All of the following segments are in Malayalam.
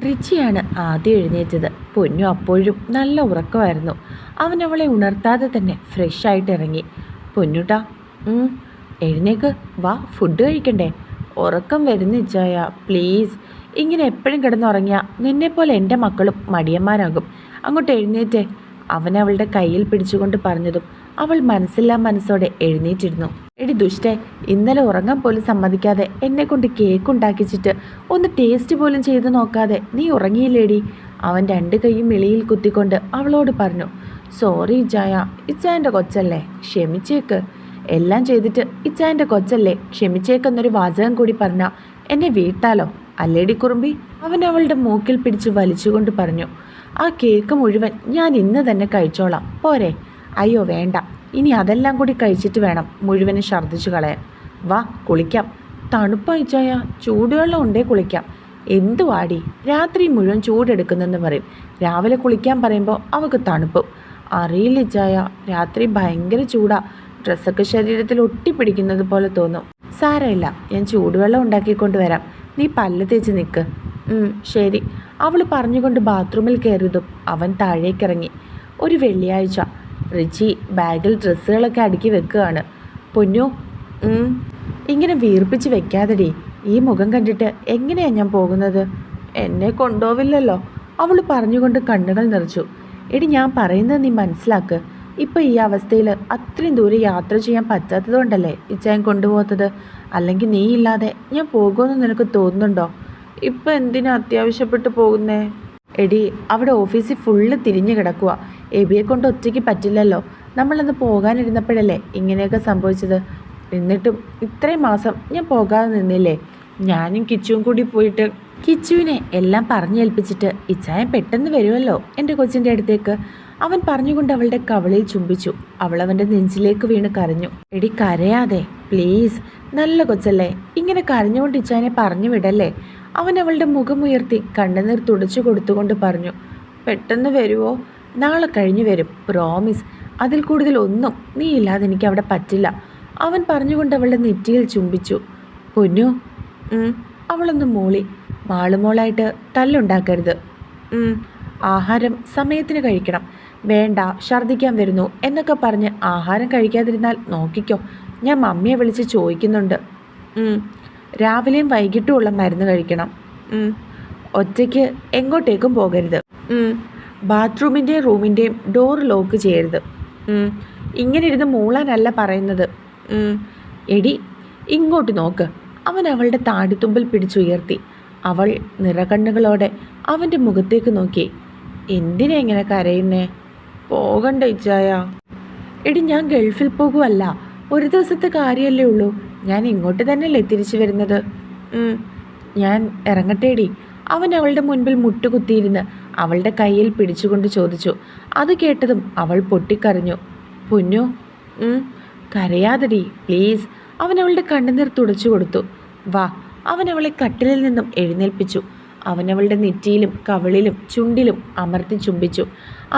റിച്ചിയാണ് ആദ്യം എഴുന്നേറ്റത്. പൊന്നു അപ്പോഴും നല്ല ഉറക്കമായിരുന്നു. അവൻ അവളെ ഉണർത്താതെ തന്നെ ഫ്രഷായിട്ട് ഇറങ്ങി. പൊന്നുട്ടാ, എഴുന്നേക്ക്, വാ, ഫുഡ് കഴിക്കണ്ടേ? ഉറക്കം വരുന്നിച്ചായ, പ്ലീസ്. ഇങ്ങനെ എപ്പോഴും കിടന്നുറങ്ങിയാൽ നിന്നെപ്പോലെ എൻ്റെ മക്കളും മടിയന്മാരാകും. അങ്ങോട്ട് എഴുന്നേറ്റേ. അവൻ അവളുടെ കയ്യിൽ പിടിച്ചുകൊണ്ട് പറഞ്ഞതും അവൾ മനസ്സില്ലാ മനസ്സോടെ എഴുന്നേറ്റിരുന്നു. എടി ദുഷ്ടേ, ഇന്നലെ ഉറങ്ങാൻ പോലും സമ്മതിക്കാതെ എന്നെ കൊണ്ട് കേക്ക് ഉണ്ടാക്കിച്ചിട്ട് ഒന്ന് ടേസ്റ്റ് പോലും ചെയ്ത് നോക്കാതെ നീ ഉറങ്ങിയില്ലേടി? അവൻ രണ്ട് കൈയും വെളിയിൽ കുത്തിക്കൊണ്ട് അവളോട് പറഞ്ഞു. സോറി ഇച്ചായ, ഇച്ചായൻ്റെ കൊച്ചല്ലേ, ക്ഷമിച്ചേക്ക്. എല്ലാം ചെയ്തിട്ട് ഇച്ചായൻ്റെ കൊച്ചല്ലേ, ക്ഷമിച്ചേക്കെന്നൊരു വാചകം കൂടി പറഞ്ഞാൽ എന്നെ വീട്ടാലോ അല്ലേടി കുറുമ്പി? അവൻ അവളുടെ മൂക്കിൽ പിടിച്ച് വലിച്ചുകൊണ്ട് പറഞ്ഞു. ആ കേക്ക് മുഴുവൻ ഞാൻ ഇന്ന് തന്നെ കഴിച്ചോളാം, പോരെ? അയ്യോ വേണ്ട, ഇനി അതെല്ലാം കൂടി കഴിച്ചിട്ട് വേണം മുഴുവനും ഛർദ്ദിച്ചു കളയാൻ. വാ കുളിക്കാം. തണുപ്പയച്ചായ, ചൂടുവെള്ളം ഉണ്ടേ കുളിക്കാം. എന്തുവാടി രാത്രി മുഴുവൻ ചൂടെടുക്കുന്നെന്ന് പറയും, രാവിലെ കുളിക്കാൻ പറയുമ്പോൾ അവൾക്ക് തണുപ്പും. അറിയില്ല ചായ, രാത്രി ഭയങ്കര ചൂടാ, ഡ്രസ്സൊക്കെ ശരീരത്തിൽ ഒട്ടിപ്പിടിക്കുന്നത് പോലെ തോന്നും. സാരമില്ല, ഞാൻ ചൂടുവെള്ളം ഉണ്ടാക്കിക്കൊണ്ട് വരാം, നീ പല്ല് തേച്ച് നിൽക്ക്. ശരി. അവൾ പറഞ്ഞുകൊണ്ട് ബാത്റൂമിൽ കയറിയതും അവൻ താഴേക്കിറങ്ങി. ഒരു വെള്ളിയാഴ്ച. റിച്ചി ബാഗിൽ ഡ്രസ്സുകളൊക്കെ അടുക്കി വെക്കുകയാണ്. പൊന്നു, ഇങ്ങനെ വീർപ്പിച്ച് വെക്കാതെടി, ഈ മുഖം കണ്ടിട്ട് എങ്ങനെയാണ് ഞാൻ പോകുന്നത്? എന്നെ കൊണ്ടുപോവില്ലല്ലോ, അവൾ പറഞ്ഞുകൊണ്ട് കണ്ണുകൾ നിറച്ചു. എടി, ഞാൻ പറയുന്നത് നീ മനസ്സിലാക്ക്. ഇപ്പം ഈ അവസ്ഥയിൽ അത്രയും ദൂരെ യാത്ര ചെയ്യാൻ പറ്റാത്തത് കൊണ്ടല്ലേ ഇച്ചായൻ കൊണ്ടുപോകാത്തത്. അല്ലെങ്കിൽ നീ ഇല്ലാതെ ഞാൻ പോകുമെന്ന് നിനക്ക് തോന്നുന്നുണ്ടോ? ഇപ്പം എന്തിനാ അത്യാവശ്യപ്പെട്ട് പോകുന്നേ? എടി, അവിടെ ഓഫീസിൽ ഫുള്ള് തിരിഞ്ഞു കിടക്കുക. എബിയെ കൊണ്ട് ഒറ്റയ്ക്ക് പറ്റില്ലല്ലോ. നമ്മളന്ന് പോകാനിരുന്നപ്പോഴല്ലേ ഇങ്ങനെയൊക്കെ സംഭവിച്ചത്. എന്നിട്ടും ഇത്രയും മാസം ഞാൻ പോകാതെ നിന്നില്ലേ? ഞാനും കിച്ചുവും കൂടി പോയിട്ട് കിച്ചുവിനെ എല്ലാം പറഞ്ഞേൽപ്പിച്ചിട്ട് ഇച്ചായൻ പെട്ടെന്ന് വരുമല്ലോ എൻ്റെ കൊച്ചിൻ്റെ അടുത്തേക്ക്. അവൻ പറഞ്ഞുകൊണ്ട് അവളുടെ കവളിൽ ചുംബിച്ചു. അവൾ അവൻ്റെ നെഞ്ചിലേക്ക് വീണ് കരഞ്ഞു. എടി കരയാതെ പ്ലീസ്, നല്ല കൊച്ചല്ലേ, ഇങ്ങനെ കരഞ്ഞുകൊണ്ട് ഇച്ചായനെ പറഞ്ഞു വിടല്ലേ. അവൻ അവളുടെ മുഖമുയർത്തി കണ്ണുനീർ തുടച്ചു കൊടുത്തുകൊണ്ട് പറഞ്ഞു. പെട്ടെന്ന് വരുമോ? നാളെ കഴിഞ്ഞു വരും, പ്രോമിസ്. അതിൽ കൂടുതൽ ഒന്നും നീ ഇല്ലാതെ എനിക്ക് അവിടെ പറ്റില്ല. അവൻ പറഞ്ഞുകൊണ്ട് അവളുടെ നെറ്റിയിൽ ചുംബിച്ചു. പൊന്നു. അവളൊന്ന് മൂളി. മാളുമോളായിട്ട് തല്ലുണ്ടാക്കരുത്. ആഹാരം സമയത്തിന് കഴിക്കണം. വേണ്ട, ഛർദ്ദിക്കാൻ വരുന്നു എന്നൊക്കെ പറഞ്ഞ് ആഹാരം കഴിക്കാതിരുന്നാൽ നോക്കിക്കോ, ഞാൻ മമ്മിയെ വിളിച്ച് ചോദിക്കുന്നുണ്ട്. രാവിലെയും വൈകിട്ടുമുള്ള മരുന്ന് കഴിക്കണം. ഒറ്റയ്ക്ക് എങ്ങോട്ടേക്കും പോകരുത്. ബാത്റൂമിൻ്റെയും റൂമിൻ്റെയും ഡോർ ലോക്ക് ചെയ്യരുത്. ഇങ്ങനെ ഇരുന്ന് മൂളാനല്ല പറയുന്നത്. എടി ഇങ്ങോട്ട് നോക്ക്. അവൻ അവളുടെ താടിത്തുമ്പിൽ പിടിച്ചുയർത്തി. അവൾ നിറകണ്ണുകളോടെ അവൻ്റെ മുഖത്തേക്ക് നോക്കി. എന്തിനാ ഇങ്ങനെ കരയുന്നേ? പോകണ്ട ഇച്ചായ. എടി, ഞാൻ ഗൾഫിൽ പോകുമല്ല, ഒരു ദിവസത്തെ കാര്യമല്ലേ ഉള്ളൂ. ഞാൻ ഇങ്ങോട്ട് തന്നെയല്ലേ തിരിച്ചു വരുന്നത്. ഞാൻ ഇറങ്ങട്ടേടി. അവൻ അവളുടെ മുൻപിൽ മുട്ടുകുത്തിയിരുന്ന് അവളുടെ കയ്യിൽ പിടിച്ചുകൊണ്ട് ചോദിച്ചു. അത് കേട്ടതും അവൾ പൊട്ടിക്കരഞ്ഞു. പൊന്നു, കരയാതെടി പ്ലീസ്. അവൻ അവളുടെ കണ്ണുനീർ തുടച്ചു കൊടുത്തു. വാ. അവൻ അവളെ കട്ടിലിൽ നിന്നും എഴുന്നേൽപ്പിച്ചു. അവൻ അവളുടെ നെറ്റിയിലും കവിളിലും ചുണ്ടിലും അമർത്തി ചുംബിച്ചു.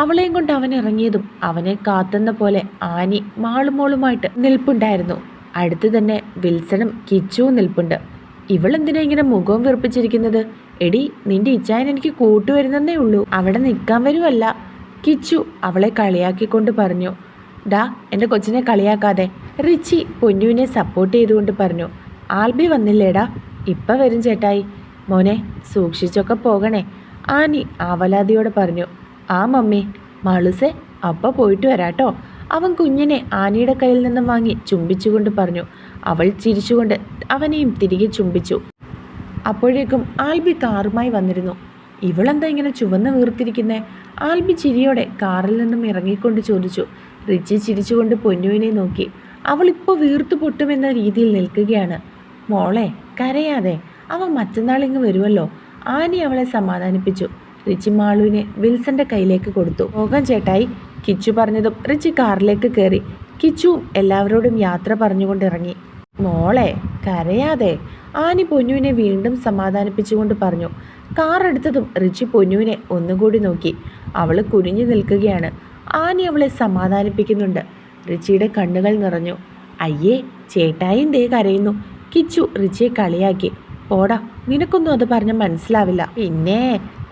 അവളെയും കൊണ്ട് അവൻ ഇറങ്ങിയതും അവനെ കാത്തുന്ന പോലെ ആനി മാളുമോളുമായിട്ട് നിൽപ്പുണ്ടായിരുന്നു. അടുത്ത് തന്നെ വിൽസണും കിച്ചുവും നിൽപ്പുണ്ട്. ഇവളെന്തിനാ ഇങ്ങനെ മുഖവും വീർപ്പിച്ചിരിക്കുന്നത്? എടി, നിന്റെ ഇച്ചായൻ എനിക്ക് കൂട്ടുവരുന്നേ ഉള്ളൂ, അവിടെ നിൽക്കാൻ വരുമല്ല. കിച്ചു അവളെ കളിയാക്കിക്കൊണ്ട് പറഞ്ഞു. ഡാ, എൻ്റെ കൊച്ചിനെ കളിയാക്കാതെ. റിച്ചി പൊന്നുവിനെ സപ്പോർട്ട് ചെയ്തുകൊണ്ട് പറഞ്ഞു. ആൽബി വന്നില്ലേടാ? ഇപ്പം വരും ചേട്ടായി. മോനെ സൂക്ഷിച്ചൊക്കെ പോകണേ, ആനി ആവലാതിയോടെ പറഞ്ഞു. ആ മമ്മി. മാളുസേ, അപ്പം പോയിട്ട് വരാട്ടോ. അവൻ കുഞ്ഞിനെ ആനിയുടെ കയ്യിൽ നിന്നും വാങ്ങി ചുംബിച്ചുകൊണ്ട് പറഞ്ഞു. അവൾ ചിരിച്ചുകൊണ്ട് അവനെയും തിരികെ ചുംബിച്ചു. അപ്പോഴേക്കും ആൽബി കാറുമായി വന്നിരുന്നു. ഇവളെന്താ ഇങ്ങനെ ചുവന്ന് വീർത്തിരിക്കുന്നേ? ആൽബി ചിരിയോടെ കാറിൽ നിന്നും ഇറങ്ങിക്കൊണ്ട് ചോദിച്ചു. റിച്ചി ചിരിച്ചുകൊണ്ട് പൊന്നുവിനെ നോക്കി. അവളിപ്പോൾ വീർത്തു പൊട്ടുമെന്ന രീതിയിൽ നിൽക്കുകയാണ്. മോളെ കരയാതെ, അവൻ മറ്റന്നാളിങ്ങ് വരുമല്ലോ. ആനി അവളെ സമാധാനിപ്പിച്ചു. റിച്ചി മാളുവിനെ വിൽസന്റെ കയ്യിലേക്ക് കൊടുത്തു. പോകാൻ ചേട്ടായി, കിച്ചു പറഞ്ഞതും റിച്ചി കാറിലേക്ക് കയറി. കിച്ചുവും എല്ലാവരോടും യാത്ര പറഞ്ഞുകൊണ്ട് ഇറങ്ങി. മോളെ കരയാതെ, ആനി പൊന്നുവിനെ വീണ്ടും സമാധാനിപ്പിച്ചുകൊണ്ട് പറഞ്ഞു. കാർ എടുത്തതും റിച്ചി പൊന്നുവിനെ ഒന്നുകൂടി നോക്കി. അവൾ കുനിഞ്ഞു നിൽക്കുകയാണ്. ആനി അവളെ സമാധാനിപ്പിക്കുന്നുണ്ട്. റിച്ചിയുടെ കണ്ണുകൾ നിറഞ്ഞു. അയ്യേ, ചേട്ടായും ദേ കരയുന്നു. കിച്ചു റിച്ചിയെ കളിയാക്കി. പോടാ, നിനക്കൊന്നും അത് പറഞ്ഞാൽ മനസ്സിലാവില്ല. പിന്നെ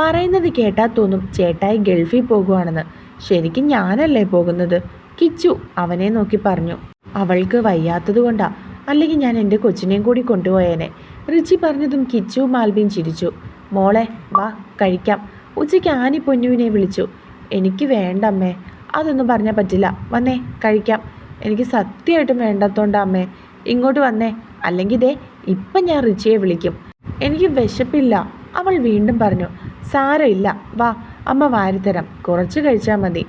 പറയുന്നത് കേട്ടാൽ തോന്നും ചേട്ടായി ഗൾഫിൽ പോകുവാണെന്ന്. ശരിക്കും ഞാനല്ലേ പോകുന്നത്. കിച്ചു അവനെ നോക്കി പറഞ്ഞു. അവൾക്ക് വയ്യാത്തത് കൊണ്ടാ, അല്ലെങ്കിൽ ഞാൻ എൻ്റെ കൊച്ചിനെയും കൂടി കൊണ്ടുപോയേനെ. റിച്ചി പറഞ്ഞതും കിച്ചുവും ആൽബിയും ചിരിച്ചു. മോളെ വാ കഴിക്കാം. ഉച്ചയ്ക്ക് ആനി പൊന്നുവിനെ വിളിച്ചു. എനിക്ക് വേണ്ട അമ്മേ. അതൊന്നും പറഞ്ഞാൽ പറ്റില്ല. വന്നേ കഴിക്കാം. എനിക്ക് സത്യമായിട്ടും വേണ്ടാത്തോണ്ടാ അമ്മേ. ഇങ്ങോട്ട് വന്നേ, അല്ലെങ്കിൽ ദേ ഇപ്പം ഞാൻ റിച്ചിയെ വിളിക്കും. എനിക്ക് വിശപ്പില്ല. അവൾ വീണ്ടും പറഞ്ഞു. സാരമില്ല, വാ അമ്മ വാരിത്തരാം, കുറച്ച് കഴിച്ചാൽ മതി.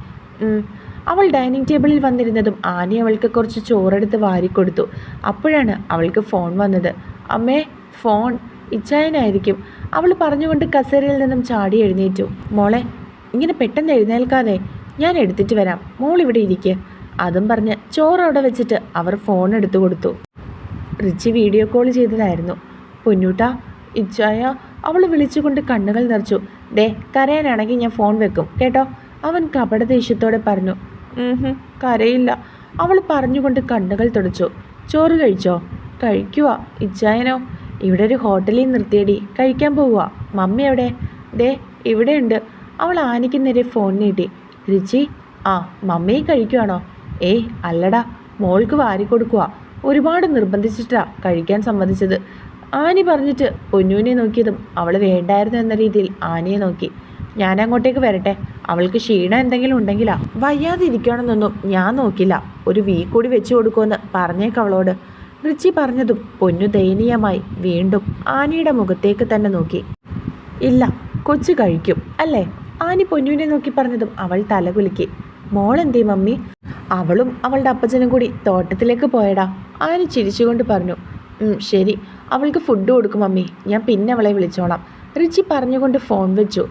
അവൾ ഡൈനിങ് ടേബിളിൽ വന്നിരുന്നതും ആനി അവൾക്ക് കുറച്ച് ചോറെടുത്ത് വാരിക്കൊടുത്തു. അപ്പോഴാണ് അവൾക്ക് ഫോൺ വന്നത്. അമ്മേ, ഫോൺ ഇച്ചായനായിരിക്കും. അവൾ പറഞ്ഞുകൊണ്ട് കസേരയിൽ നിന്നും ചാടി എഴുന്നേറ്റു. മോളെ, ഇങ്ങനെ പെട്ടെന്ന് എഴുന്നേൽക്കാതെ, ഞാൻ എടുത്തിട്ട് വരാം, മോൾ ഇവിടെ ഇരിക്കുക. അതും പറഞ്ഞ് ചോറ് അവിടെ വെച്ചിട്ട് അവർ ഫോൺ എടുത്തു കൊടുത്തു. റിച്ചി വീഡിയോ കോൾ ചെയ്തതായിരുന്നു. പൊന്നൂട്ടാ, ഇച്ചായ, അവൾ വിളിച്ചുകൊണ്ട് കണ്ണുകൾ നിറച്ചു. ദേ കരയാനാണെങ്കിൽ ഞാൻ ഫോൺ വെക്കും കേട്ടോ, അവൻ കപട ദേഷ്യത്തോടെ പറഞ്ഞു. കരയില്ല, അവൾ പറഞ്ഞുകൊണ്ട് കണ്ണുകൾ തുടച്ചു. ചോറ് കഴിച്ചോ? കഴിക്കുക. ഇച്ചായനോ? ഇവിടെ ഒരു ഹോട്ടലിൽ നിർത്തിയടി, കഴിക്കാൻ പോവുക. മമ്മി എവിടെ? ദേ ഇവിടെയുണ്ട്. അവൾ ആനിക്ക് നേരെ ഫോൺ നീട്ടി. റിച്ചി, ആ മമ്മിയും കഴിക്കുവാണോ? ഏയ് അല്ലടാ, മോൾക്ക് വാരിക്കൊടുക്കുക. ഒരുപാട് നിർബന്ധിച്ചിട്ടാ കഴിക്കാൻ സമ്മതിച്ചത്. ആനി പറഞ്ഞിട്ട് പൊന്നൂനെ നോക്കിയതും അവൾ വേണ്ടായിരുന്നു എന്ന രീതിയിൽ ആനിയെ നോക്കി. ഞാൻ അങ്ങോട്ടേക്ക് വരട്ടെ, അവൾക്ക് ക്ഷീണം എന്തെങ്കിലും ഉണ്ടെങ്കിലാ. വയ്യാതെ ഇരിക്കണമെന്നൊന്നും ഞാൻ നോക്കില്ല. ഒരു വീക്ക് കൂടി വെച്ച് കൊടുക്കുമെന്ന് പറഞ്ഞേക്കവളോട്. റിച്ചി പറഞ്ഞതും പൊന്നു ദയനീയമായി വീണ്ടും ആനിയുടെ മുഖത്തേക്ക് തന്നെ നോക്കി. ഇല്ല, കൊച്ചു കഴിക്കും അല്ലേ? ആനി പൊന്നുവിനെ നോക്കി പറഞ്ഞതും അവൾ തലകുലുക്കി. മോളെന്തേ മമ്മി? അവളും അവളുടെ അപ്പച്ചനും കൂടി തോട്ടത്തിലേക്ക് പോയടാ. ആനി ചിരിച്ചുകൊണ്ട് പറഞ്ഞു. ശരി, അവൾക്ക് ഫുഡ് കൊടുക്കും മമ്മി, ഞാൻ പിന്നെ അവളെ വിളിച്ചോളാം. റിച്ചി പറഞ്ഞുകൊണ്ട് ഫോൺ വെച്ചു.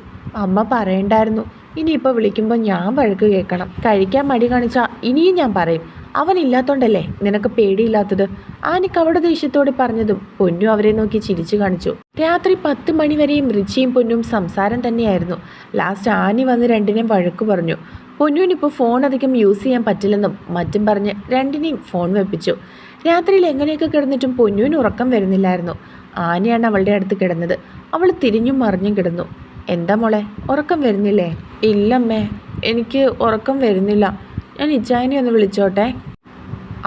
അമ്മ പറയണ്ടായിരുന്നു, ഇനിയിപ്പോൾ വിളിക്കുമ്പോൾ ഞാൻ വഴക്ക് കേൾക്കണം. കഴിക്കാൻ മടി കാണിച്ചാൽ ഇനിയും ഞാൻ പറയും. അവനില്ലാത്തോണ്ടല്ലേ നിനക്ക് പേടിയില്ലാത്തത്. ആനിക്ക് അവളുടെ ദേഷ്യത്തോടെ പറഞ്ഞതും പൊന്നു അവരെ നോക്കി ചിരിച്ചു കാണിച്ചു. രാത്രി 10 മണി വരെയും റിച്ചിയും പൊന്നും സംസാരം തന്നെയായിരുന്നു. ലാസ്റ്റ് ആനി വന്ന് രണ്ടിനെയും വഴക്ക് പറഞ്ഞു. പൊന്നുവിനിപ്പോൾ ഫോൺ അധികം യൂസ് ചെയ്യാൻ പറ്റില്ലെന്നും മറ്റും പറഞ്ഞ് രണ്ടിനെയും ഫോൺ വെപ്പിച്ചു. രാത്രിയിൽ എങ്ങനെയൊക്കെ കിടന്നിട്ടും പൊന്നുവിന് ഉറക്കം വരുന്നില്ലായിരുന്നു. ആനയാണ് അവളുടെ അടുത്ത് കിടന്നത്. അവൾ തിരിഞ്ഞും മറിഞ്ഞും കിടന്നു. എന്താ മോളെ, ഉറക്കം വരുന്നില്ലേ? ഇല്ലമ്മേ, എനിക്ക് ഉറക്കം വരുന്നില്ല. ഞാൻ ഇച്ചായനെ ഒന്ന് വിളിച്ചോട്ടെ.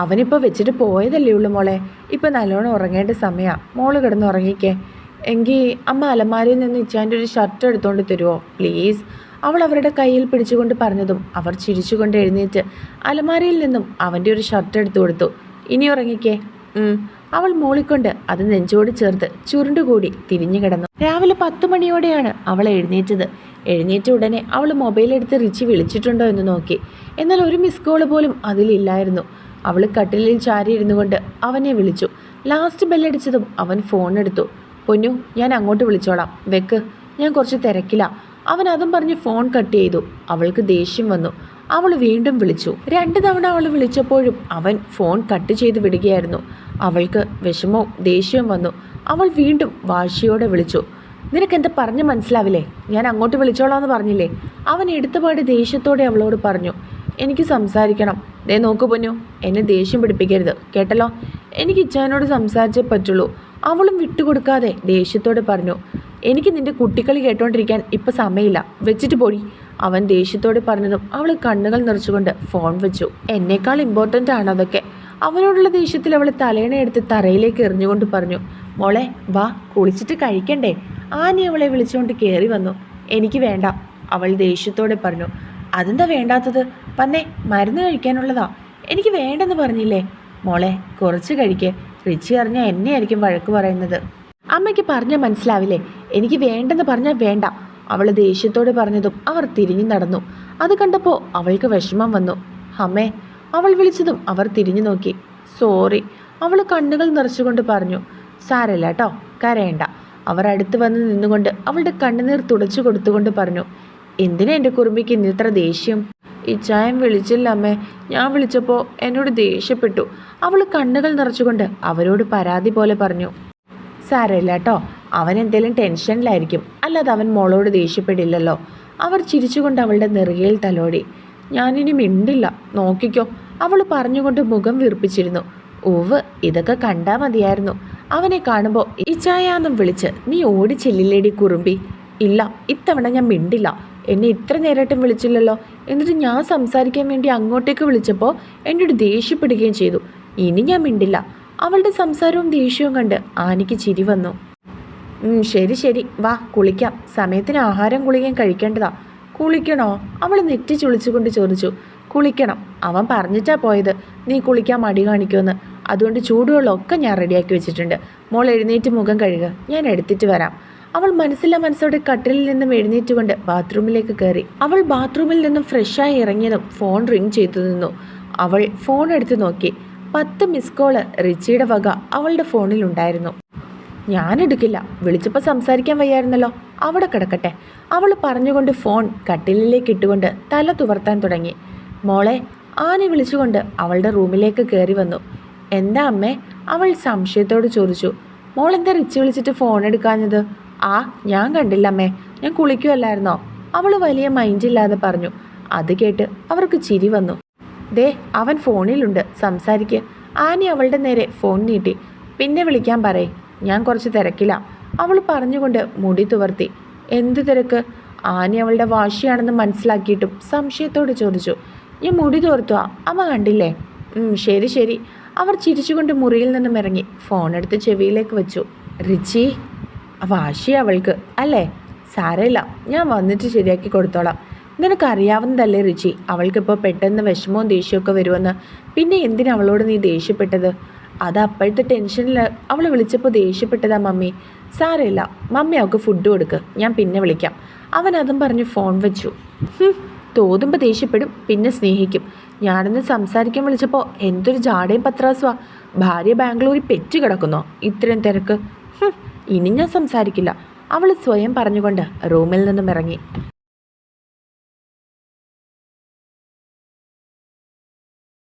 അവനിപ്പോൾ വെച്ചിട്ട് പോയതല്ലേ ഉള്ളൂ മോളെ. ഇപ്പം നല്ലോണം ഉറങ്ങേണ്ട സമയമാണ്. മോള് കിടന്ന് ഉറങ്ങിക്കേ. എങ്കിൽ അമ്മ അലമാരയിൽ നിന്ന് ഇച്ചായൻ്റെ ഒരു ഷർട്ട് എടുത്തുകൊണ്ട് തരുമോ പ്ലീസ്? അവൾ അവരുടെ കയ്യിൽ പിടിച്ചുകൊണ്ട് പറഞ്ഞതും അവർ ചിരിച്ചുകൊണ്ട് എഴുന്നേറ്റ് അലമാരയിൽ നിന്നും അവൻ്റെ ഒരു ഷർട്ട് എടുത്തു കൊടുത്തു. ഇനി ഉറങ്ങിക്കേ. അവൾ മൂളിക്കൊണ്ട് അത് നെഞ്ചോട് ചേർത്ത് ചുരുണ്ടുകൂടി തിരിഞ്ഞു കിടന്നു. രാവിലെ 10 മണിയോടെയാണ് അവൾ എഴുന്നേറ്റത്. എഴുന്നേറ്റ ഉടനെ അവൾ മൊബൈലെടുത്ത് റിച്ചി വിളിച്ചിട്ടുണ്ടോ എന്ന് നോക്കി. എന്നാൽ ഒരു മിസ് കോൾ പോലും അതിലില്ലായിരുന്നു. അവൾ കട്ടിലിൽ ചാരിയിരുന്നു കൊണ്ട് അവനെ വിളിച്ചു. ലാസ്റ്റ് ബെല്ലടിച്ചതും അവൻ ഫോൺ എടുത്തു. പൊന്നു, ഞാൻ അങ്ങോട്ട് വിളിച്ചോളാം, വെക്ക്, ഞാൻ കുറച്ച് തിരക്കില്ല. അവൻ അതും പറഞ്ഞ് ഫോൺ കട്ട് ചെയ്തു. അവൾക്ക് ദേഷ്യം വന്നു. അവൾ വീണ്ടും വിളിച്ചു. 2 തവണ അവൾ വിളിച്ചപ്പോഴും അവൻ ഫോൺ കട്ട് ചെയ്ത് വിടുകയായിരുന്നു. അവൾക്ക് വിഷമവും ദേഷ്യവും വന്നു. അവൾ വീണ്ടും വാശിയോടെ വിളിച്ചു. നിനക്കെന്താ പറഞ്ഞ് മനസ്സിലാവില്ലേ? ഞാൻ അങ്ങോട്ട് വിളിച്ചോളാമെന്ന് പറഞ്ഞില്ലേ? അവൻ എടുത്തപാട് ദേഷ്യത്തോടെ അവളോട് പറഞ്ഞു. എനിക്ക് സംസാരിക്കണം. ദേ നോക്കു പൊന്നു, എന്നെ ദേഷ്യം പിടിപ്പിക്കരുത് കേട്ടല്ലോ. എനിക്ക് ഇച്ചാനോട് സംസാരിച്ചേ പറ്റുള്ളൂ. അവളും വിട്ടുകൊടുക്കാതെ ദേഷ്യത്തോടെ പറഞ്ഞു. എനിക്ക് നിന്റെ കുട്ടിക്കളി കേട്ടോണ്ടിരിക്കാൻ ഇപ്പം സമയമില്ല, വെച്ചിട്ട് പോടി. അവൻ ദേഷ്യത്തോടെ പറഞ്ഞതും അവൾ കണ്ണുകൾ നിറച്ചുകൊണ്ട് ഫോൺ വെച്ചു. എന്നേക്കാൾ ഇമ്പോർട്ടൻ്റ് ആണ് അതൊക്കെ. അവനോടുള്ള ദേഷ്യത്തിൽ അവൾ തലേണയെടുത്ത് തറയിലേക്ക് എറിഞ്ഞുകൊണ്ട് പറഞ്ഞു. മോളെ വാ, കുളിച്ചിട്ട് കഴിക്കണ്ടേ? ആനി അവളെ വിളിച്ചുകൊണ്ട് കയറി വന്നു. എനിക്ക് വേണ്ട, അവൾ ദേഷ്യത്തോടെ പറഞ്ഞു. അതെന്താ വേണ്ടാത്തത്? വന്നേ, മരുന്ന് കഴിക്കാനുള്ളതാ. എനിക്ക് വേണ്ടെന്ന് പറഞ്ഞില്ലേ? മോളെ കുറച്ച് കഴിക്കേ. റിച്ചി അറിഞ്ഞാൽ എന്നെയായിരിക്കും വഴക്ക് പറയുന്നത്. അമ്മയ്ക്ക് പറഞ്ഞാൽ മനസ്സിലാവില്ലേ? എനിക്ക് വേണ്ടെന്ന് പറഞ്ഞാൽ വേണ്ട. അവൾ ദേഷ്യത്തോടെ പറഞ്ഞതും അവർ തിരിഞ്ഞു നടന്നു. അത് കണ്ടപ്പോൾ അവൾക്ക് വിഷമം വന്നു. അമ്മേ, അവൾ വിളിച്ചതും അവർ തിരിഞ്ഞു നോക്കി. സോറി, അവൾ കണ്ണുകൾ നിറച്ചുകൊണ്ട് പറഞ്ഞു. സാരല്ല കേട്ടോ, കരയണ്ട. അവർ അടുത്ത് വന്ന് നിന്നുകൊണ്ട് അവളുടെ കണ്ണുനീർ തുടച്ചു കൊടുത്തുകൊണ്ട് പറഞ്ഞു. എന്തിനാ എൻ്റെ കുറുമ്പിക്ക് ഇന്നിത്ര ദേഷ്യം? ഇച്ചായൻ വിളിച്ചില്ല അമ്മേ, ഞാൻ വിളിച്ചപ്പോൾ എന്നോട് ദേഷ്യപ്പെട്ടു. അവൾ കണ്ണുകൾ നിറച്ചുകൊണ്ട് അവരോട് പരാതി പോലെ പറഞ്ഞു. സാരമില്ല കേട്ടോ, അവൻ എന്തെങ്കിലും ടെൻഷനിലായിരിക്കും, അല്ലാതെ അവൻ മോളോട് ദേഷ്യപ്പെടില്ലല്ലോ. അവർ ചിരിച്ചുകൊണ്ട് അവളുടെ നെറുകയിൽ തലോടി. ഞാനിനി മിണ്ടില്ല, നോക്കിക്കോ, അവൾ പറഞ്ഞുകൊണ്ട് മുഖം വീർപ്പിച്ചിരുന്നു. ഓവ്, ഇതൊക്കെ കണ്ടാൽ മതിയായിരുന്നു. അവനെ കാണുമ്പോൾ ഇച്ചായാന്നും വിളിച്ച് നീ ഓടി ചെല്ലില്ലേടി കുറുമ്പി. ഇല്ല, ഇത്തവണ ഞാൻ മിണ്ടില്ല. എന്നെ ഇത്ര നേരമായിട്ടും വിളിച്ചില്ലല്ലോ. എന്നിട്ട് ഞാൻ സംസാരിക്കാൻ വേണ്ടി അങ്ങോട്ടേക്ക് വിളിച്ചപ്പോൾ എന്നോട് ദേഷ്യപ്പെടുകയും ചെയ്തു. ഇനി ഞാൻ മിണ്ടില്ല. അവളുടെ സംസാരവും ദേഷ്യവും കണ്ട് ആനിക്ക് ചിരി വന്നു. ശരി ശരി, വാ കുളിക്കാം. സമയത്തിന് ആഹാരം ഗുളികയും കഴിക്കേണ്ടതാ. കുളിക്കണോ? അവൾ നെറ്റി ചുളിച്ചുകൊണ്ട് ചോദിച്ചു. കുളിക്കണം. അവൻ പറഞ്ഞിട്ടാ പോയത് നീ കുളിക്കാൻ മടി കാണിക്കുമെന്ന്. അതുകൊണ്ട് ചൂടുവെള്ളമൊക്കെ ഞാൻ റെഡിയാക്കി വെച്ചിട്ടുണ്ട്. മോൾ എഴുന്നേറ്റ് മുഖം കഴുകുക, ഞാൻ എടുത്തിട്ട് വരാം. അവൾ മനസ്സോടെ കട്ടിലിൽ നിന്നും എഴുന്നേറ്റുകൊണ്ട് ബാത്റൂമിലേക്ക് കയറി. അവൾ ബാത്റൂമിൽ നിന്നും ഫ്രഷായി ഇറങ്ങിയതും ഫോൺ റിങ് ചെയ്തു നിന്നു. അവൾ ഫോൺ എടുത്ത് നോക്കി. 10 മിസ് കോള് റിച്ചിയുടെ വക അവളുടെ ഫോണിൽ ഉണ്ടായിരുന്നു. ഞാനെടുക്കില്ല, വിളിച്ചപ്പോൾ സംസാരിക്കാൻ വയ്യായിരുന്നല്ലോ, അവിടെ കിടക്കട്ടെ. അവൾ പറഞ്ഞുകൊണ്ട് ഫോൺ കട്ടിലിലേക്ക് ഇട്ടുകൊണ്ട് തല തുവർത്താൻ തുടങ്ങി. മോളെ, ആനി വിളിച്ചുകൊണ്ട് അവളുടെ റൂമിലേക്ക് കയറി വന്നു. എന്താ അമ്മേ? അവൾ സംശയത്തോട് ചോദിച്ചു. മോളെന്താ റിച്ച് വിളിച്ചിട്ട് ഫോൺ എടുക്കാഞ്ഞത്? ഞാൻ കണ്ടില്ല അമ്മേ, ഞാൻ കുളിക്കുമല്ലായിരുന്നോ? അവൾ വലിയ മൈൻഡില്ലാതെ പറഞ്ഞു. അത് കേട്ട് അവർക്ക് ചിരി വന്നു. ദേ, അവൻ ഫോണിലുണ്ട്, സംസാരിക്കുക. ആനി അവളുടെ നേരെ ഫോൺ നീട്ടി. പിന്നെ വിളിക്കാൻ പറയേ, ഞാൻ കുറച്ച് തിരക്കില്ല. അവൾ പറഞ്ഞുകൊണ്ട് മുടി തുവർത്തി. എന്തു തിരക്ക്? ആനി അവളുടെ വാശിയാണെന്ന് മനസ്സിലാക്കിയിട്ടും സംശയത്തോട് ചോദിച്ചു. ഞാൻ മുടി തോർത്തുവാ, അമ്മ കണ്ടില്ലേ? ശരി ശരി. അവർ ചിരിച്ചുകൊണ്ട് മുറിയിൽ നിന്നും ഇറങ്ങി ഫോണെടുത്ത് ചെവിയിലേക്ക് വെച്ചു. റിച്ചി, വാശി അവൾക്ക് അല്ലേ? സാരമില്ല, ഞാൻ വന്നിട്ട് ശരിയാക്കി കൊടുത്തോളാം. നിനക്കറിയാവുന്നതല്ലേ റിച്ചി, അവൾക്കിപ്പോൾ പെട്ടെന്ന് വിഷമവും ദേഷ്യമൊക്കെ വരുമെന്ന്. പിന്നെ എന്തിനാ അവളോട് നീ ദേഷ്യപ്പെട്ടത്? അത് അപ്പോഴത്തെ ടെൻഷനിൽ അവൾ വിളിച്ചപ്പോൾ ദേഷ്യപ്പെട്ടതാ മമ്മി. സാരമില്ല, മമ്മി അവൾക്ക് ഫുഡ് കൊടുക്ക്, ഞാൻ പിന്നെ വിളിക്കാം. അവൻ അതും പറഞ്ഞ് ഫോൺ വെച്ചു. തോന്നുമ്പോൾ ദേഷ്യപ്പെടും, പിന്നെ സ്നേഹിക്കും. ഞാനിന്ന് സംസാരിക്കാൻ വിളിച്ചപ്പോൾ എന്തൊരു ജാടയും പത്രാസുവാ. ഭാര്യ ബാംഗ്ലൂരിൽ പെറ്റ് കിടക്കുന്നോ? ഇത്രയും തിരക്ക്. ഇനി ഞാൻ സംസാരിക്കില്ല. അവൾ സ്വയം പറഞ്ഞുകൊണ്ട് റൂമിൽ നിന്നും ഇറങ്ങി.